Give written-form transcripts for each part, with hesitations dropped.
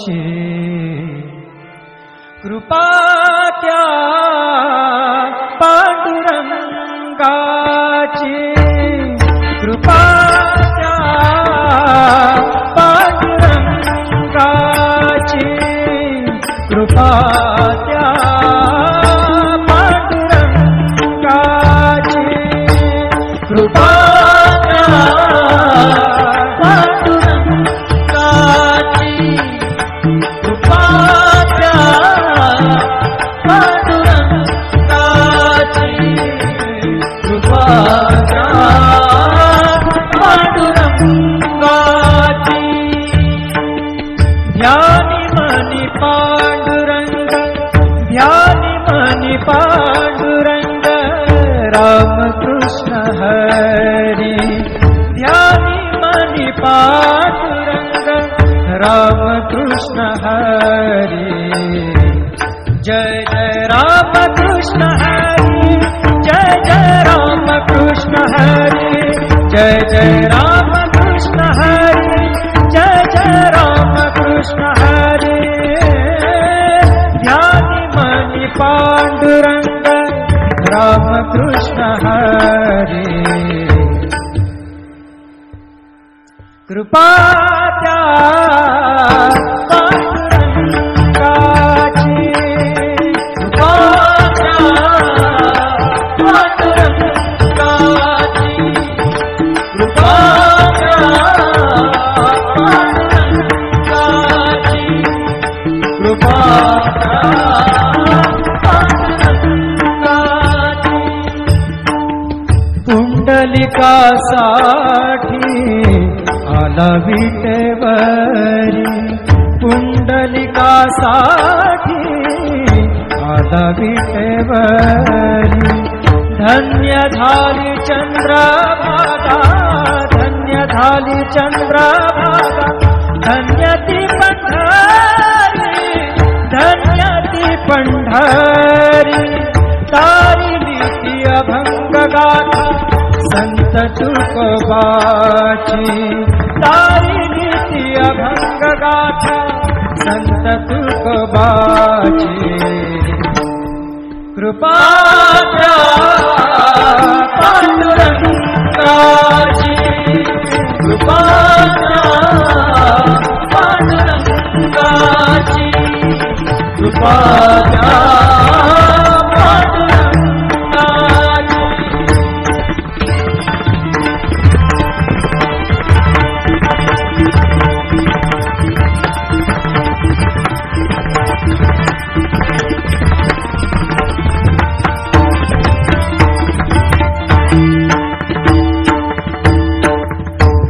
तुमची कृपा त्या पांडुरंगाची कृपा त्या पांडुरंगाची कृपा त्या पांडुरंगाची कृपा त्या पांडुरंगाची कृपा त्या पांडुरंगाची कृपा त्या पांडुरंगाची ध्यानी मनी पांडुरंग ध्यानी मनी पांडुरंग रामकृष्ण हरी ध्यानी मनी पांडुरंग रामकृष्ण हरी जय जय रामकृष्ण हरी जय जय रामकृष्ण हरी जय जय रामकृष्ण हरी जय जय रामकृष्ण हरी ध्यानी मनी पांडुरंग रामकृष्ण हरी कृपा त्या पांडुरंगाची कृपा त्या पांडुरंगाची कृपा त्या पांडुरंगाची कृपा त्या पांडुरंगाची पुंडलिकासाठी आला विटेवरी पुंडलिकासाठी आला विटेवरी धन्य झाली चंद्रभागा धन्य झाली चंद्रभागा धन्य ती पंढरी धन्य ती पंढरी तारिली ती अभंग गाथा संत तुकोबाची तारिली ती अभंग गाथा संत तुकोबाची कृपा त्या पांडुरंगाची कृपा त्या पांडुरंगाची कृपा त्या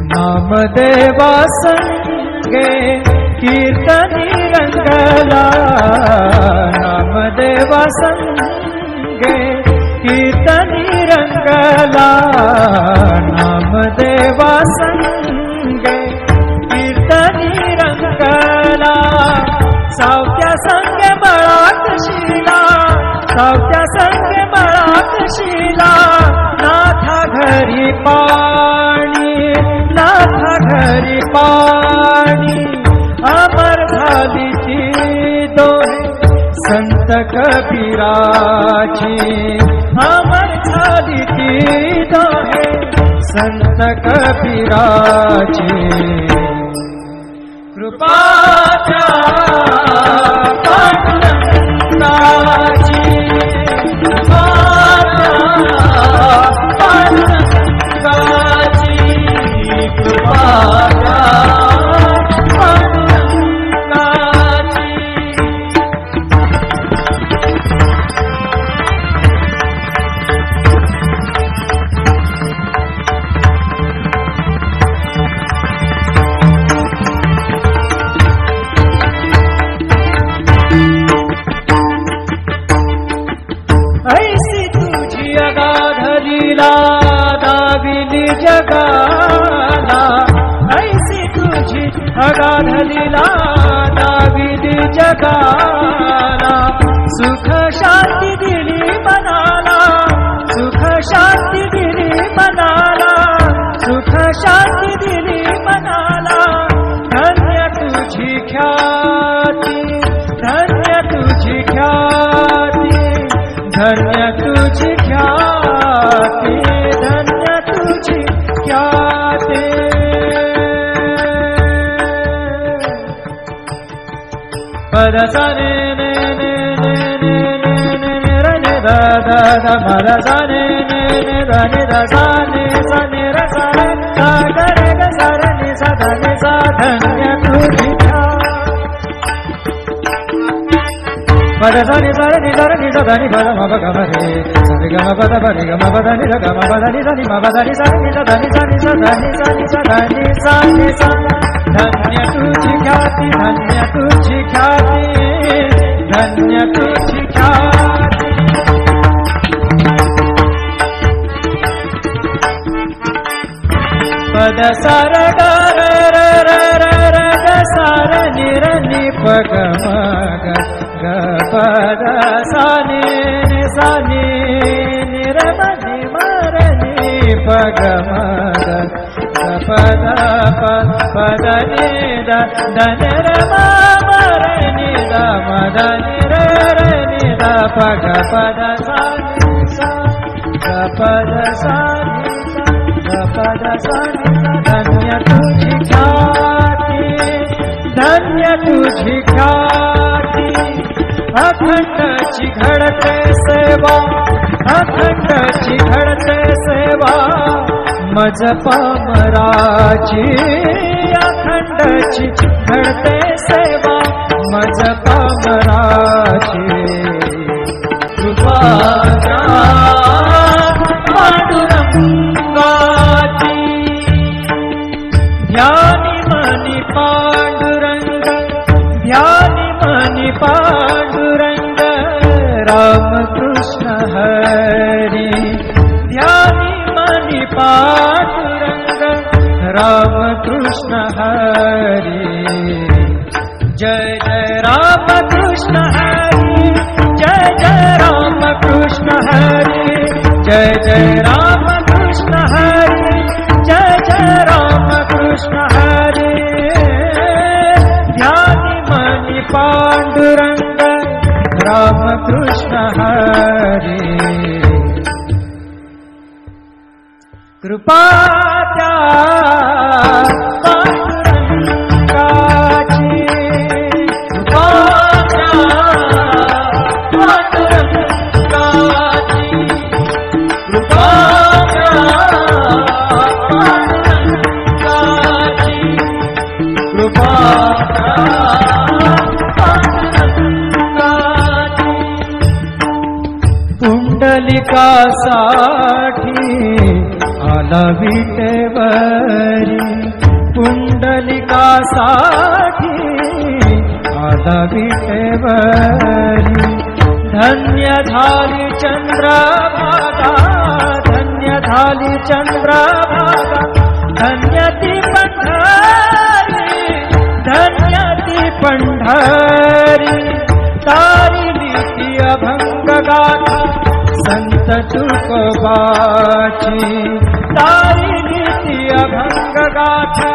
नामदेवा संगे कीर्तनी रंगला नामदेवा संगे कीर्तनी रंगला नामदेवा संगे कीर्तनी रंगला सावत्या संगे बळात शिला सावत्या संगे बळात शिला नाथा घरी पाणी नाथा घरी पाणी अमर झाली ती दोहे संत कबीराची अमर झाली ती दोहे संत कबीराची कृपा त्या पांडुरंगाची कृपा त्या पांडुरंगाची कृपा त्या पांडुरंगाची ऐसी तुझी अगाध लीला दाविली जगाला ऐसी तुझी अगाध लीला दाविली जगाला सुख शांती दिली मनाला सुख शांती दिली मनाला सुख शांती दिली मनाला धन्य तुझी ख्याल धन्य तुझी ख्याती, धन्य तुझी ख्याती। पद सा ने ने ने ने ने ने ने ने रे ने दा दा दा पद सा ने ने ने दा ने दा सा ने रे सा रे सा गा रे गा सा रे ने सा दा ने सा धन्य तुझी पद सा नि सा रे नि सा रे नि सा दा नि पद म प ग म रे सा रे ग म प द प रे ग म प द नि रे ग म प द नि सा नि म प द नि सा नि सा दा नि सा नि सा दा नि सा नि सा दा नि सा नि सा। धन्य तुझी ख्याति, धन्य तुझी ख्याति, धन्य तुझी ख्याति। पद सा रे ग रे रे रे रे रे ग सा रे नि रे नि प ग म ग ग प द सा नि नि सा नि नि रे म नि म रे नि प ग म ग ग प द प प द नि द द नि रे म म रे नि द म द नि रे रे नि द प ग प द सा नि सा ग प द सा नि सा ग प द सा नि सा। धन्य तुझी ख्याति, धन्य तुझी ख्याति। अखंड घडते सेवा, अखंड घडते सेवा मज पामराची, अखंड घडते सेवा मज पामराची। कृपा पांडुरंगाची, ध्यानी मनी पांडुरंग, ध्यानी मनी पांडुरंग राम कृष्ण हरी। ध्यानी मनी पांडुरंग राम कृष्ण हरी। जय जय राम कृष्ण हरी, जय जय राम कृष्ण हरी, जय जय राम कृष्ण हरी, जय जय राम कृष्ण हरी। ध्यानी मनी पांडुरंग राम कृष्ण हरी। कृपा त्या पांडुरंगाची, कृपा त्या पांडुरंगाची, कृपा त्या पांडुरंगाची, कृपा त्या पांडुरंगाची। पुंडलिकासाठी आला विटेवरी, पुंडलिकासाठी आला विटेवरी। धन्य झाली चंद्रभागा, धन्य झाली चंद्रभागा, धन्य ती पंढरी, धन्य ती पंढरी। तारिली ती अभंग गाथा संत तुकोबाची, तारिली ती अभंग गाथा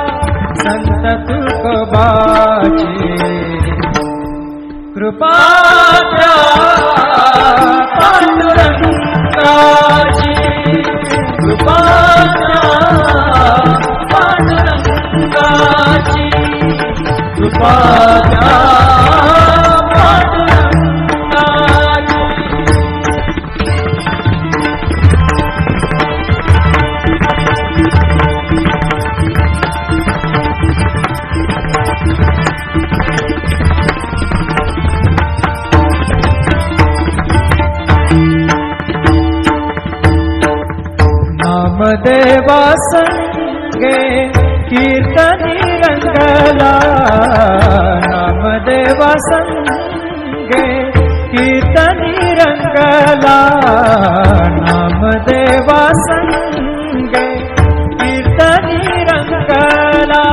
संत तुकोबाची। कृपा त्या पांडुरंगाची, कृपा त्या पांडुरंगाची, कृपा त्या पांडुरंगाची। नामदेवा संगे कीर्तनी रंगला, नामदेवा संगे कीर्तनी रंगला, नामदेवा संगे कीर्तनी रंगला।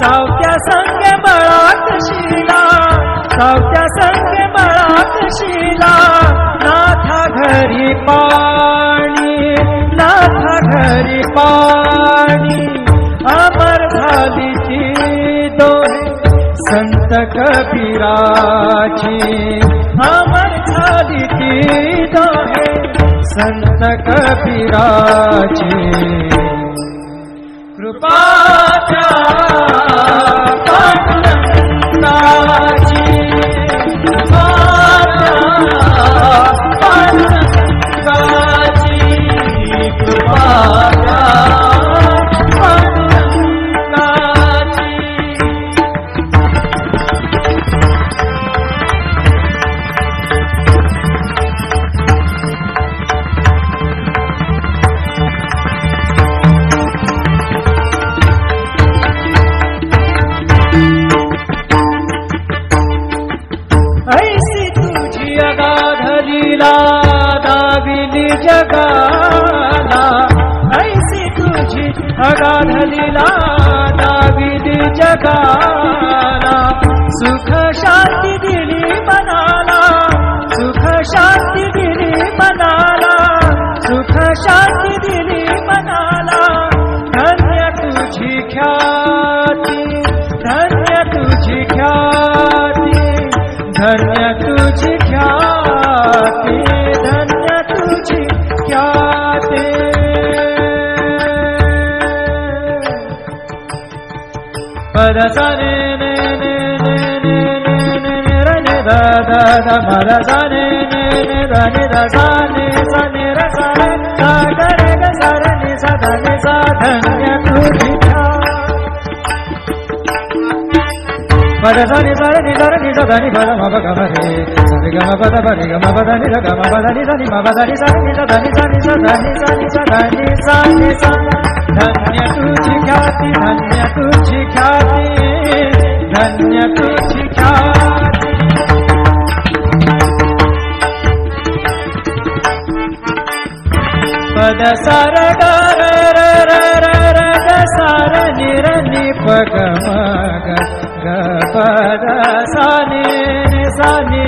सावत्या संगे बळात शिला, सावत्या संगे बळात शिला। नाथा घरी पाणी, नाथा घरी पाणी, अमर झाली ती दोहे संत कबीराची अमर झाली ती दोहे संत कबीराची कृपा त्या पांडुरंगाची कृपा त्या पांडुरंगाची कृपा त्या पांडुरंगाची ऐसी तुझी अगाध लीला दाविली जगाला ऐसी तुझी अगाध लीला दाविली जगाला सुख शांती दिली मनाला सुख शांती दिली मनाला सुख शांती दिली मनाला धन्य तुझी ख्याती धन्य तुझी ख्याती धन्य तुझी ख्याती धन्य तुझी ख्याती पद सने ने ने ने ने ने ने रे ने दा दा दा पद सने ने ने दा ने दा सा ने सा ने रे सा रे सा ग रे ग सा रे ने सा दा ने सा धन्य तुझी पद सनि सरे नि सरे नि सा दा नि पद म प ग म रे सा रे ग म प द प रे ग म प द नि द ग म प द नि सा नि म प द नि सा नि सा दा नि सा नि सा दा नि सा नि सा दा नि सा नि सा धन्य तुझी ख्याती धन्य तुझी ख्याती धन्य तुझी ख्याती पद सर ग र र र र र ग सर नि र नि प ग म ग ग पद सा नि नि सा नि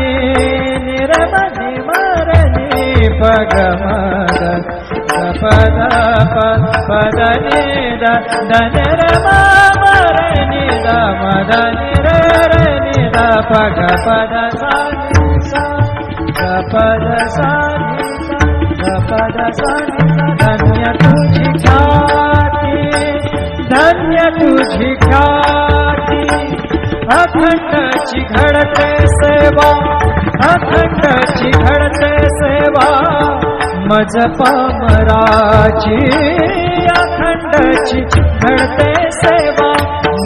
नि र म नि म र नि प ग म ग ग पद प पद नि द द न र म म र नि द म द नि र र नि द प ग पद सा नि सा ग पद सा नि सा ग पद सा नि धन्य तुझी ख्याती धन्य तुझी ख्याती अखंडची घडते सेवा अखंडची घडते सेवा मज पामराची अखंडची घडते सेवा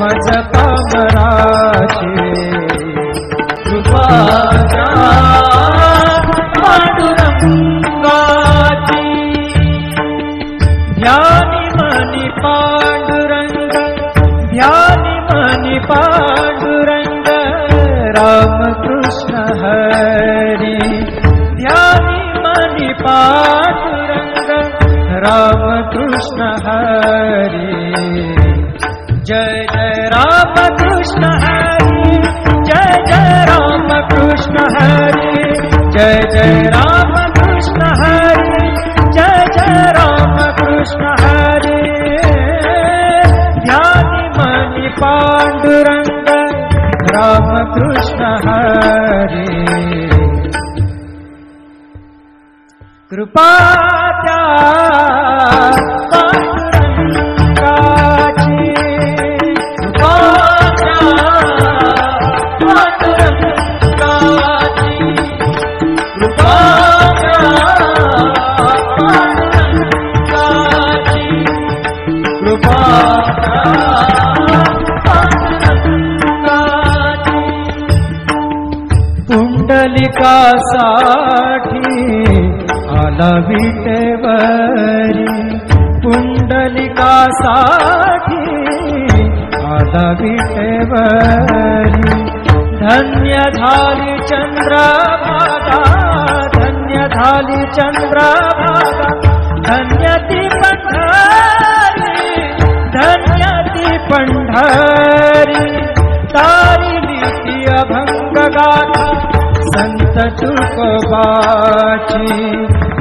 मज पामराची कृपा त्या पांडुरंगाची ध्यानी मनी पांडुरंग ध्यानी मनी पांडुरंग राम कृष्ण हरी ध्यानी मनी पांडुरंग राम कृष्ण हरी जय जय राम कृष्ण हरी जय जय राम कृष्ण हरी जय जय राम कृष्ण हरी जय जय राम कृष्ण हरी ध्यानी मनी पांडुरंग राम कृष्ण हरी कृपा त्या पांडुरंगाची कृपा त्या पांडुरंगाची कृपा त्या पांडुरंगाची कृपा त्या पांडुरंगाची पुंडलिकासाठी आला विटेवरी पुंडलिकासाठी आला विटेवरी धन्य झाली चंद्रभागा धन्य झाली चंद्रभागा धन्य ती पंढरी धन्य ती पंढरी तारिली ती अभंग गाथा संत तुकोबाची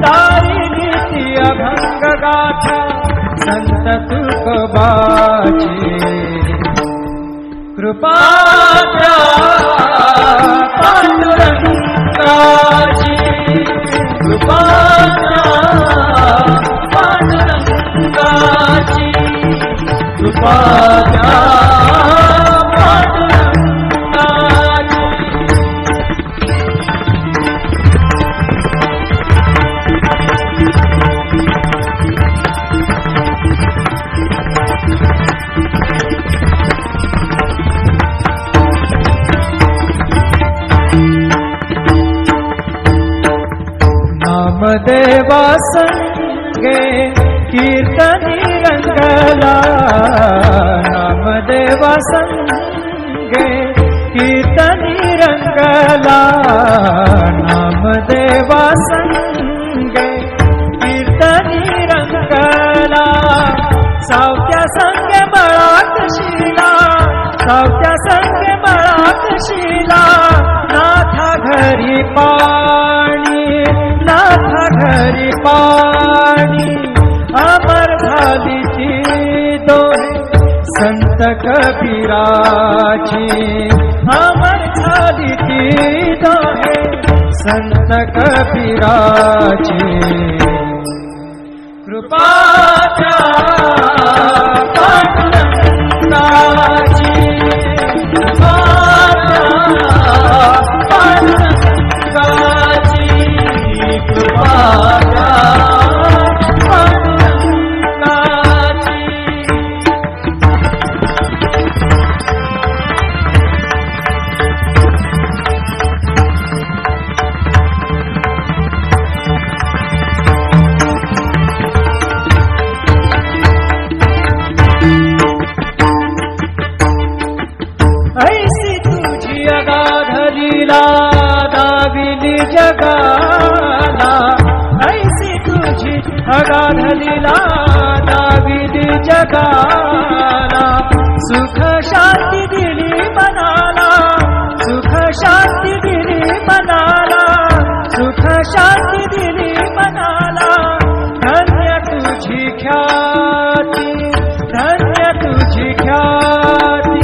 तारिली ती अभंग गाथा संत तुकोबाची कृपा द्या पांडुरंगाची, कृपा द्या पांडुरंगाची, कृपा द्या पांडुरंगाची. नामदेवा संगे कीर्तनी रंगला, नामदेवा संगे कीर्तनी रंगला, नामदेवा संगे कीर्तनी रंगला. सावत्या संगे मळात शिला, सावत्या संगे मळात शिला. नाथा घरी पाणी, नाथा घरी पाणी. अमर झाली ती दोहे संत कबीराची, अमर झाली ती दोहे संत कबीराची. कृपा द्या पांडुरंगाची, कृपा द्या पांडुरंगाची, कृपा द्या पांडुरंगाची. ऐसी तुझी अगाधलीला दाविली जगाला, ऐसी तुझी अगाधलीला दाविली जगाला. सुख शांती दिली मनाला, सुख शांती दिली मनाला, सुख शांती दिली मनाला. धन्य तुझी ख्याती, धन्य तुझी ख्याती,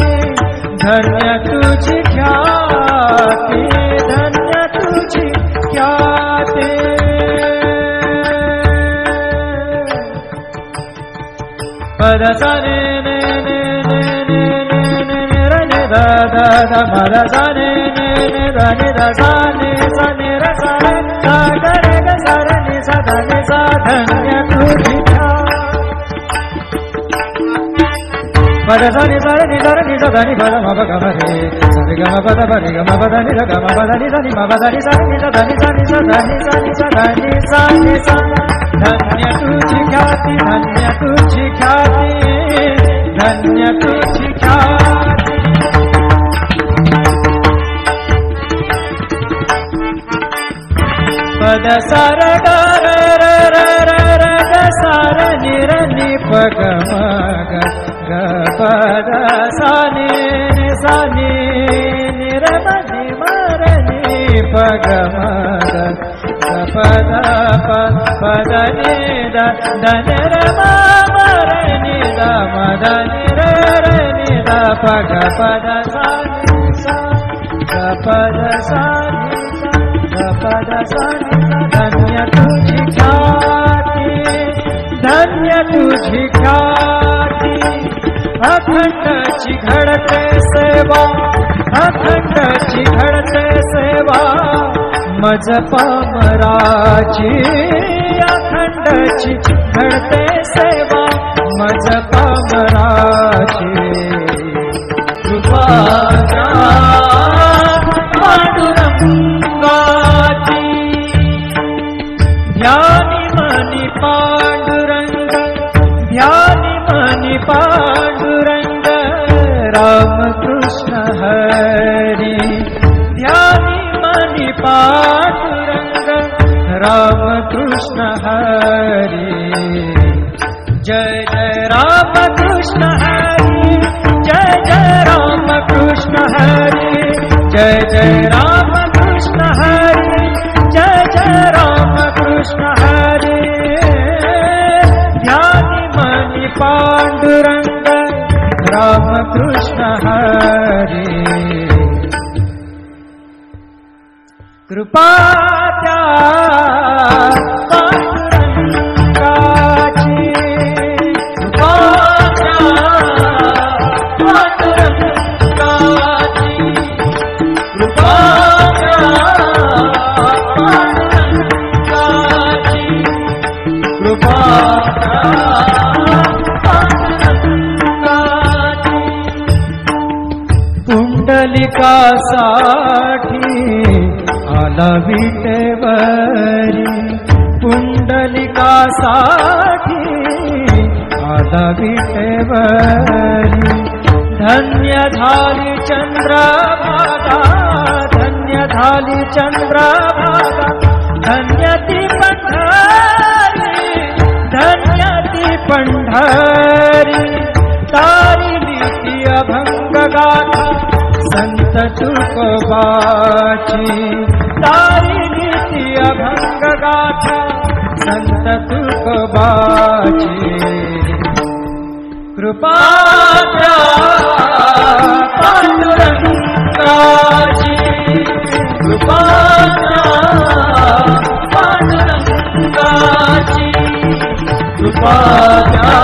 धन्य तुझी ख्याती, धन्य तुझी ख्याती. पद सा ने ने ने ने ने ने ने ने र ने दा दा दा पद सा ने ने ने दा ने दा सा ने र सा रे सा ग रे ग सा रे नि सा धा नि सा. धन्य तुझी पद सा नि सा रे नि सा धा नि पद म प ग म रे सा रे ग म पद प रे ग म पद नि र ग म पद नि सा नि म पद नि सा नि सा धा नि सा नि सा धा नि सा नि सा धा नि सा नि सा. धन्य तुझी ख्याती, धन्य तुझी ख्याती, धन्य तुझी ख्याती. पद सा र ग र र र र र ग सा र नि र नि प ग म ग ग पद सा नि नि सा नि नि र म नि म र नि प ग म ग ग पद प पद नि द द नि र म म र नि द म द नि र र नि द प ग पद सा नि सा ग पद सा नि सा ग पद सा नि सा. धन्य तुझी ख्याती, धन्य तुझी ख्याती. अखंडची घडते सेवा, अखंडची घडते सेवा. मज पामराची, अखंडची घडते सेवा. मज पामराची. कृपा द्या पांडुरंगाची. ध्यानी मनी पांडुरंग, ध्यानी मनी पांडुरंग. राम कृष्ण हरी, ध्यानी मनी पांडुरंग. राम कृष्ण हरी. जय जय राम कृष्ण हरी, जय जय राम कृष्ण हरी, जय जय राम कृष्ण हरी, जय जय राम कृष्ण हरी. ध्यानी मनी पांडुरंग, राम कृष्ण हरी. कृपा त्या पांडुरंगाची कृपा त्या पांडुरंगाची कृपा त्या पांडुरंगाची कृपा त्या पांडुरंगाची पुंडलिकासाठी आला विटेवरी पुंडलिकासाठी आला विटेवरी धन्य झाली चंद्रभागा धन्य झाली चंद्रभागा धन्य ती पंढरी धन्य ती पंढरी तारिली ती अभंग गाथा संत तुकोबाची तारिली ती अभंग गाथा संत तुकोबाची कृपा त्या पांडुरंगाची कृपा त्या पांडुरंगाची कृपा त्या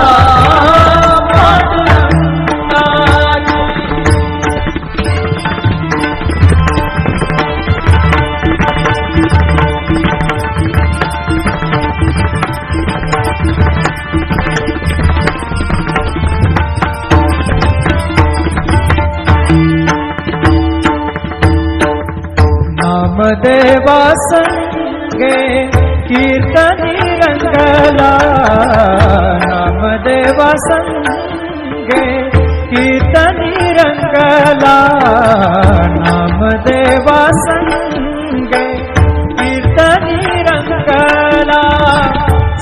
नामदेवा संगे कीर्तनी रंगला नामदेवा संगे कीर्तनी रंगला नामदेवा संगे कीर्तनी रंगला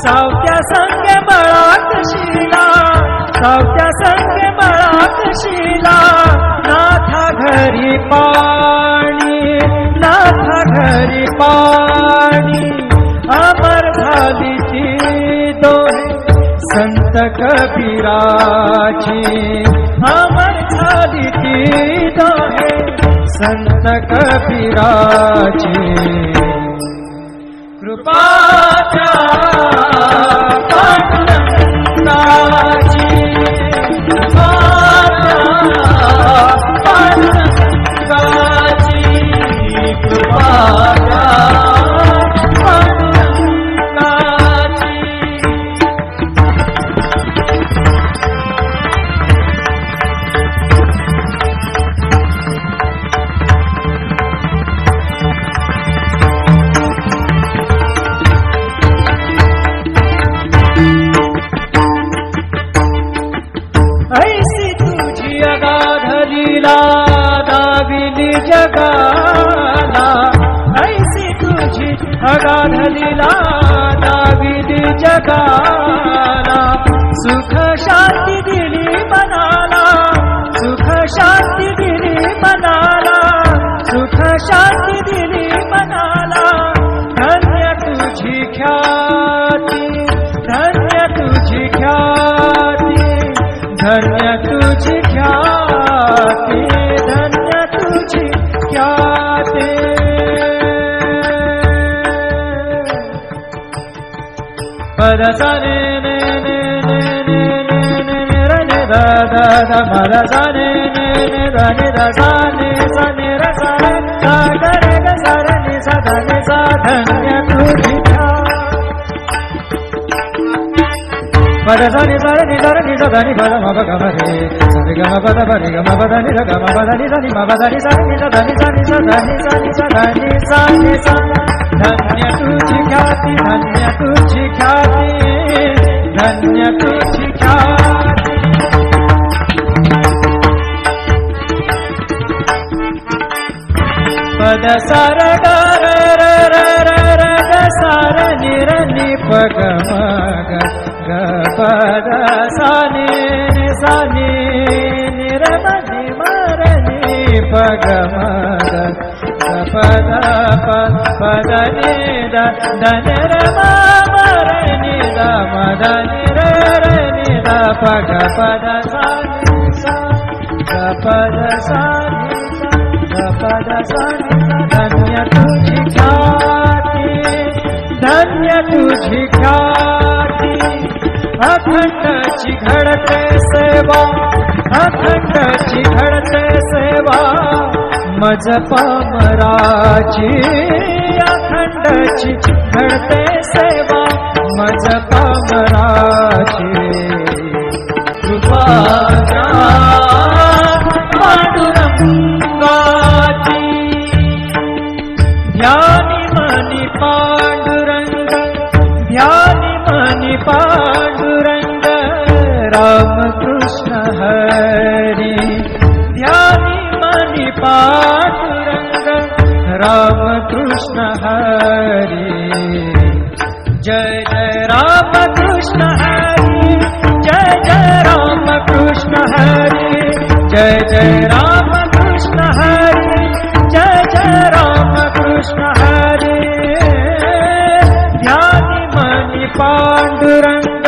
सावत्या संगे बळाक शिला सावत्या संगे बळाक शिला नाथा घरी पाणी नाथा घरी पाणी अमर झाली ती दोहे संत कबीराची अमर झाली ती दोहे संत कबीराची कृपा त्या पांडुरंगाची कृपा त्या पांडुरंगाची कृपा त्या पांडुरंगाची ऐसी तुझी अगाध लीला दाविली जगाला ऐसी तुझी अगाध लीला दाविली जगाला सुख शांती दिली मनाला सुख शांती दिली मनाला सुख शांती दिली मनाला धन्य तुझी ख्याती धन्य तुझी ख्याती धन्य तुझी ख्याती धन्य तुझी ख्याती पद सने ने ने ने ने ने ने रे ने दा दा दा मद सने ने ने दा ने दा सा ने सा ने रे सा रे सा ग रे ग सा रे नि सा धा ने सा धन्य तुझी पद सनि सा रे नि सा धा नि पद म प ग म रे सा रे ग म प द प रे ग म प द नि र ग म प द नि सा नि म प द नि सा नि सा धा नि सा नि सा धा नि सा नि सा धा नि सा नि सा धन्य तुझी ख्याती धन्य तुझी ख्याती धन्य तुझी ख्याती पद सार ग र र र र र ग सार नि र नि प ग म ग ग पद सा नि सा नि नि र म नि म र नि प ग म ग प द प द नि द द न र म म र नि द म द नि र र नि द प ग प द सा नि सा ग प द सा नि सा ग प द सानी धन्य तुझी ख्याती, धन्य तुझी ख्याती, अखंडची घडते सेवा, अखंडची घडते सेवा मज पामराची, अखंडची घडते सेवा मज पामराची, कृपा पांडुरंगाची, ध्यानी मनी पांडुरंग, ध्यानी मनी पांडुरंग, राम कृष्ण हरी, ध्यानी मनी पांडुरंग, राम कृष्ण हरी, जय जय राम कृष्ण हरी, जय जय राम कृष्ण हरी, जय जय राम कृष्ण हरी, जय जय राम कृष्ण हरी, ध्यानी मनी पांडुरंग,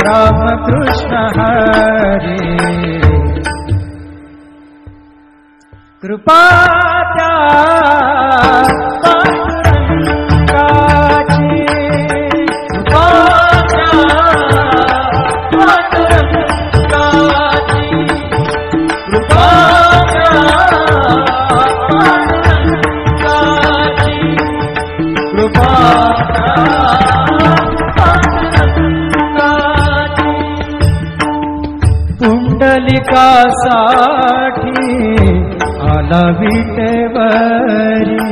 राम कृष्ण हरी, कृपा त्या पांडुरंगाची, कृपा त्या पांडुरंगाची, कृपा त्या पांडुरंगाची, कृपा त्या पांडुरंगाची, पुंडलिकासाठी आला विटेवरी,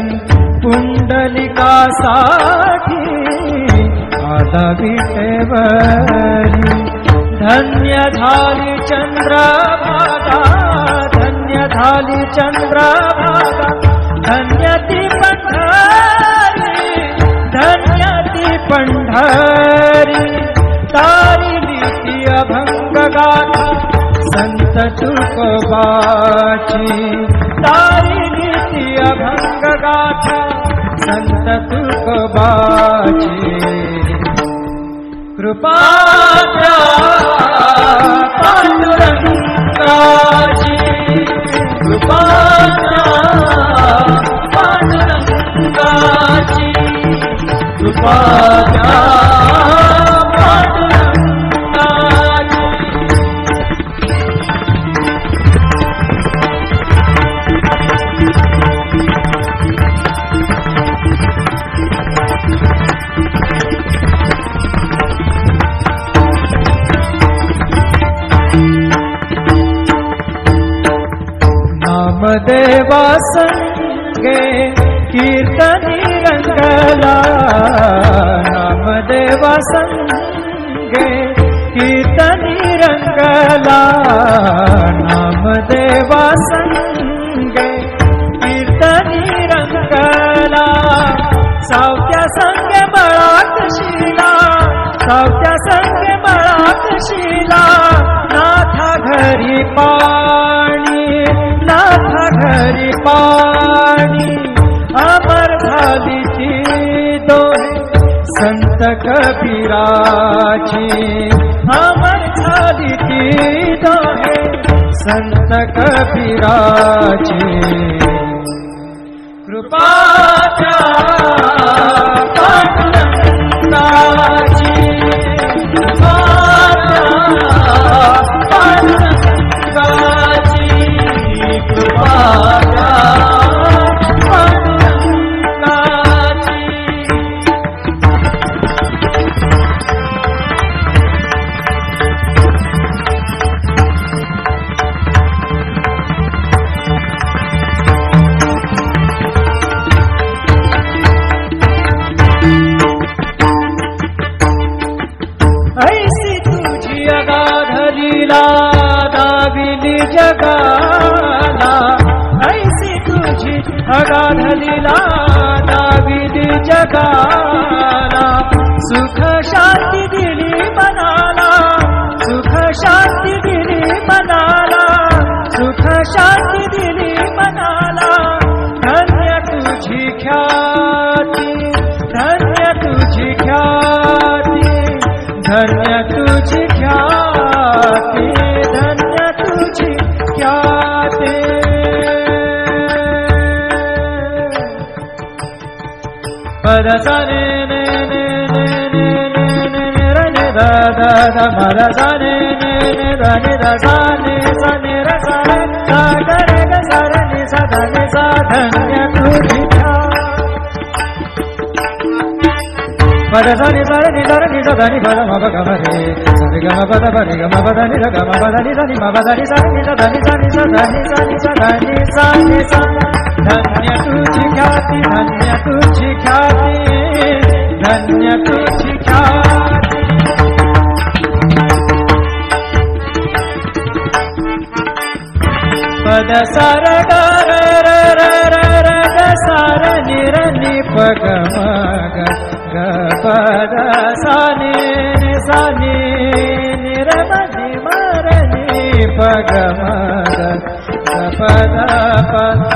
पुंडलिकासाठी आला विटेवरी, धन्य झाली चंद्रभागा, धन्य झाली चंद्रभागा, धन्य ती पंढरी, धन्य ती पंढरी, तारिली ती अभंग गाथा संत तुकोबाची, तारिली ती अभंग गाथा संत तुकोबाची, कृपा त्या पांडुरंगाची, कृपा त्या पांडुरंगाची, कृपा त्या पांडुरंगाची, नामदेवा संगे कीर्तनी रंगला, नामदेवा संगे कीर्तनी रंगला, नामदेवा संगे कीर्तनी रंगला, सावत्या संगे बळात शिला, सावत्या संगे बळात शिला, नाथा घरी पाणी, नाथा घरी पाणी, अमर झाली ती दोहे संत कबीराची, अमर झाली ती दोहे संत कबीराची, कृपा त्या पांडुरंगाची, कृपा त्या पांडुरंगाची, कृपा त्या पांडुरंगाची, ऐसी तुझी अगाध लीला दाविली जगाला, ऐसी तुझी अगाध लीला दाविली जगाला, सुख शांती दिली मनाला, सुख शांती दिली मनाला, सुख शांती दिली मनाला, धन्य तुझी ख्याती, धन्य तुझी ख्याती, धन्य तुझी ख्याती, धन्य तुझी ख्याती, da sa ni ni ni ni ni ni ni ra ni da da da ma da sa ni ni ni da ni da sa ni ra sa re sa ga re ga sa re ni sa da ni sa धन्य तुझ्या pada sa ni sa re ni sa da ni pa da ma pa ga ma re sa re ga ma pa da pa re ga ma pa da ni ra ga ma pa da ni sa ni ma pa da ni sa ni sa da ni sa ni sa da ni sa ni sa da ni sa ni sa धन्य तुझी ख्याति धन्य तुझी ख्याति धन्य तुझी ख्याति पद सार ग र र र र र ग सार नि र नि प ग म ग ग पद सा नि नि सा नि नि र म नि म र नि प ग म ग प द प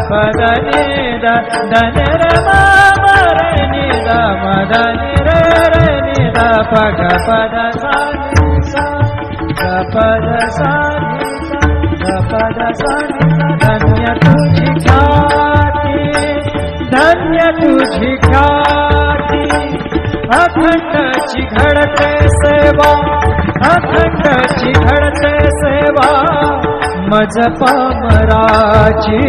प द नि द द नि र म म र नि द म द नि र र नि द प ग प द सा नि सा ग प द सा नि सा ग प द सा नि धन्य तुझी ख्याति धन्य तुझी ख्याति अखंड चिघड़ते सेवा अखंड चिघड़ते सेवा मज पामराची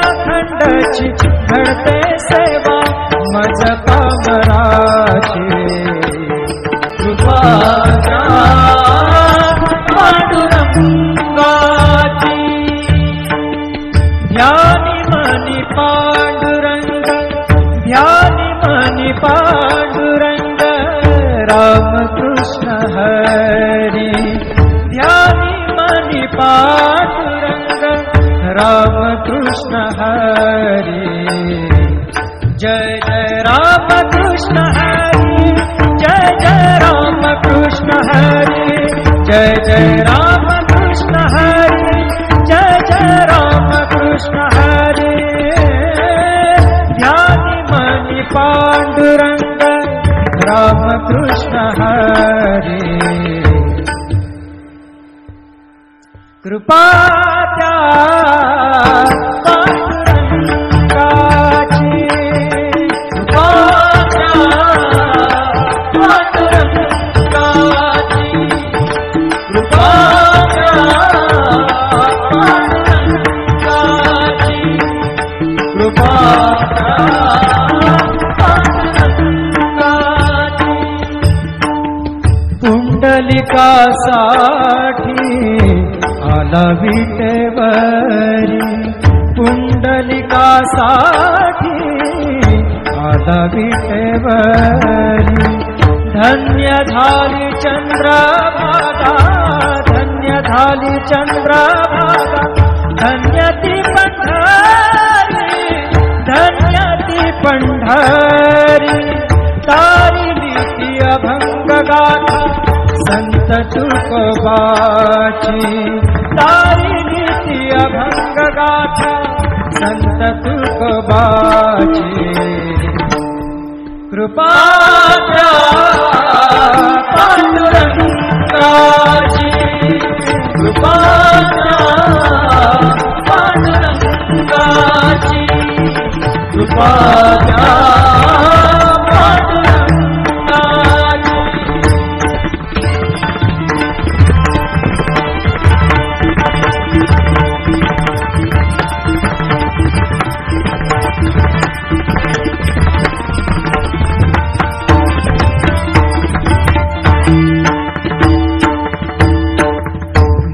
अखंड चिघड़ते सेवा मज पामराची कृपा पांडुरंगाची ध्यानी मनी पांडुरंग ध्यानी मनी पांडुरंग राम कृष्ण हरी ध्यानी मनी पांडुरंग राम कृष्ण हरी जय जय राम कृष्ण हरी जय जय राम कृष्ण हरी जय जय राम कृष्ण हरी जय जय राम कृष्ण हरे ध्यानी मनी पांडुरंग राम कृष्ण हरे कृपा त्या पांडुरंगाची कृपा त्या पांडुरंगाची कृपा पुंडलिकासाठी आला विटेवरी पुंडलिकासाठी आला विटेवरी धन्य झाली चंद्रभागा धन्य झाली चंद्रभागा धन्य ती पंढरी धन्य ती पंढरी तारिली ती अभंग गाथा संत तुकोबाची तारिली ती अभंग गाथा संत तुकोबाची कृपा पांडुरंगाची कृपा पांडुरंगाची कृपा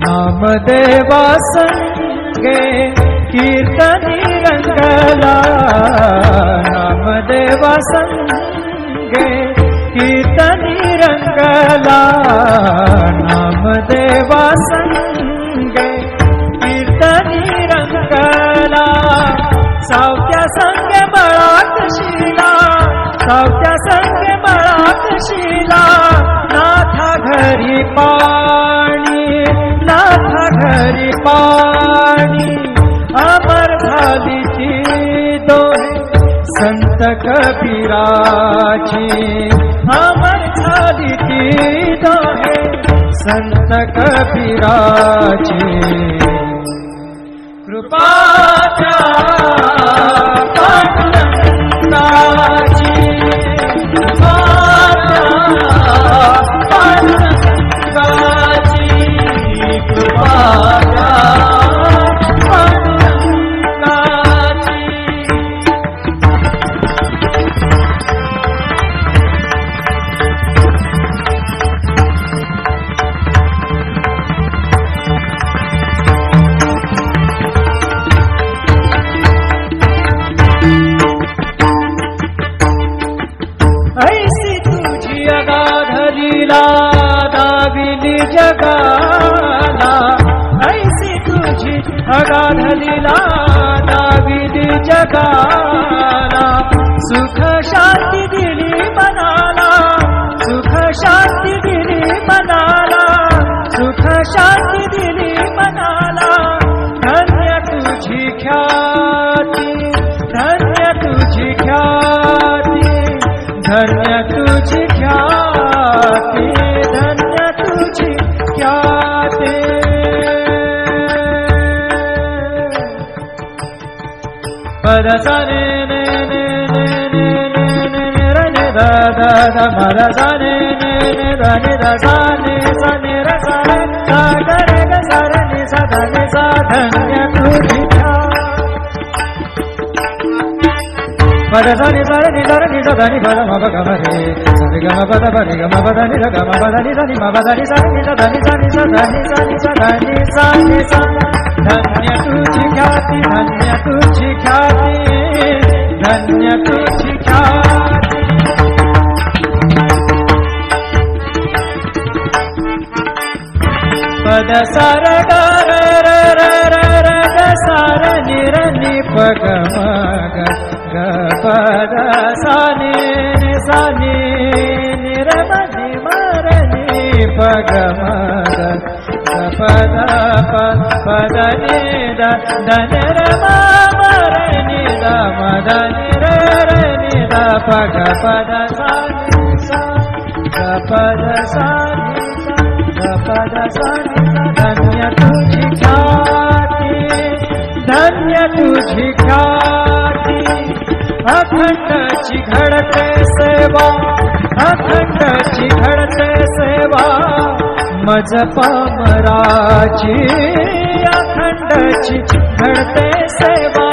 नामदेवा संगे कीर्तनी रंगला नामदेवा संगे कीर्तनी रंगला नामदेवा संगे कीर्तनी रंगला सावत्या संगे बळात शिला सावत्या संगे बळात शिला नाथा घरी पाणी नाथा घरी पाणी अमर झाली ती दोहे संत कबीराची अमर झाली ती दोहे संत कबीराची कृपा पांडुरंगाची जगाला ऐसी तुझी अगाध लीला नाविद जगाला सुख शांती दिली मनाला सुख शांती दिली मनाला सुख शांती दिली मनाला धन्य तुझी ख्याती धन्य तुझी ख्याती धन्य तुझी ख्याती धन्य तुझी ख्याती पद सा ने ने ने ने ने ने ने ने रे ने दा दा दा मा दा सा ने ने ने दा ने दा सा ने रे सा रे सा गा रे गा सा रे ने सा दा ने सा धन्य तुझी पद सा ने सा रे ने दा ने सा दा नि पद मा प ग म रे सा रे ग म प द प रे ग म प द नि रे ग म प द नि सा नि म प द नि सा नि सा दा नि सा नि सा दा नि सा नि सा दा नि सा नि सा धन्य तुझी ख्याति धन्य तुझी ख्याति धन्य तुझी ख्याति पद सर ग र र र र र ग सर नि र नि प ग म ग ग प द सा नि सा नि नि र म नि म र नि प ग म ग प द प द नि द द नि र म म र नि द म द नि र र नि द प ग प द सा नि सा ग प द सा नि सा ग प द सा नि सा धन्य तुझी ख्याति धन्य तुझी ख्याति अखंड घडते सेवा अखंड घडते सेवा मज पामराची अखंड घडते सेवा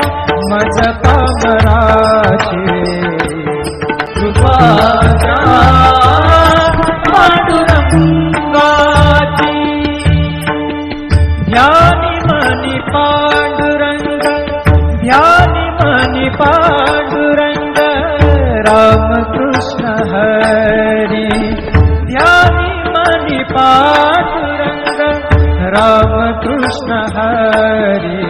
मज पामराची कृपा पांडुरंगाची ध्यानी मनी पांडुरंग ध्यानी मनी पांडुरंग राम कृष्ण हरी ध्यानी मनी पांडुरंग राम कृष्ण हरी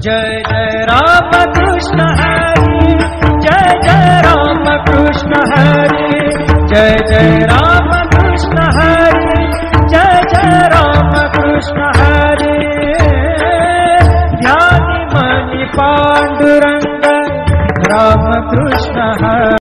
जय जय राम कृष्ण हरी जय जय राम कृष्ण हरी जय जय राम कृष्ण हरी जय जय राम कृष्ण हरी ध्यानी मनी पांडुरंग राम कृष्ण